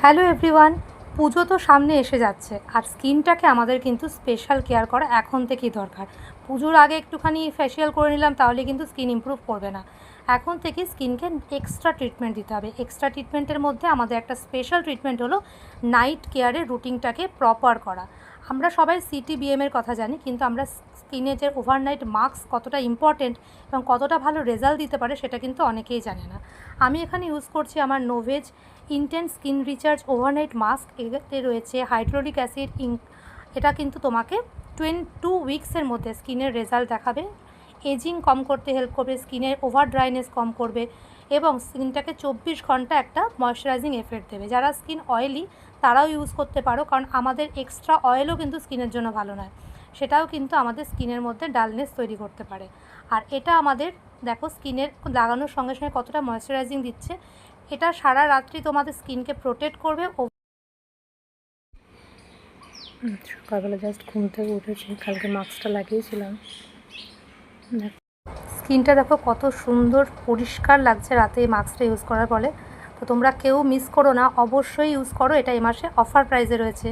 Hello everyone, পুজো তো সামনে এসে যাচ্ছে আর স্কিনটাকে আমাদের কিন্তু স্পেশাল কেয়ার করা এখন থেকেই দরকার। পুজোর আগে একটুখানি ফেসিয়াল করে নিলাম তাহলে কিন্তু স্কিন ইমপ্রুভ করবে না। এখন থেকে স্কিনকে এক্সট্রা ট্রিটমেন্ট দিতে হবে। এক্সট্রা ট্রিটমেন্টের মধ্যে আমাদের একটা স্পেশাল ট্রিটমেন্ট হলো নাইট কেয়ারের রুটিনটাকে প্রপার করা। আমরা সবাই সিটিবিএমের কথা জানি, কিন্তু আমরা স্কিনে যে ওভারনাইট মাস্ক কতটা ইম্পর্টেন্ট এবং কতটা ভালো রেজাল্ট দিতে পারে সেটা কিন্তু অনেকেই জানে না। আমি এখানে ইউজ করছি আমার নোভেজ intense skin recharge overnight mask. এতে রয়েছে হাইড্রোলিক অ্যাসিড ইঙ্ক। এটা কিন্তু তোমাকে 2 উইক্সের মধ্যে স্কিনের রেজাল্ট দেখাবে, এজিং কম করতে হেল্প করবে, স্কিনের ওভার ড্রাইনেস কম করবে এবং স্কিনটাকে 24 ঘন্টা একটা ময়শ্চারাইজিং এফেক্ট দেবে। যারা স্কিন অয়েলি তারাও ইউজ করতে পারো, কারণ আমাদের এক্সট্রা অয়েলও কিন্তু স্কিনের জন্য ভালো নয়, সেটাও কিন্তু আমাদের স্কিনের মধ্যে ডালনেস তৈরি করতে পারে। আর এটা আমাদের দেখো স্কিনের লাগানোর সঙ্গে সঙ্গে কতটা ময়শ্চারাইজিং দিচ্ছে। এটা সারা রাত্রি তোমাদের স্কিনকে প্রোটেক্ট করবে। সকালবেলা জাস্ট ঘুম থেকে উঠেছি, কালকে মাস্কটা লাগিয়েছিলাম। স্কিনটা দেখো কত সুন্দর পরিষ্কার লাগছে রাতে এই মাস্কটা ইউজ করার ফলে। তো তোমরা কেউ মিস করো না, অবশ্যই ইউজ করো। এটা এই মাসে অফার প্রাইসে রয়েছে।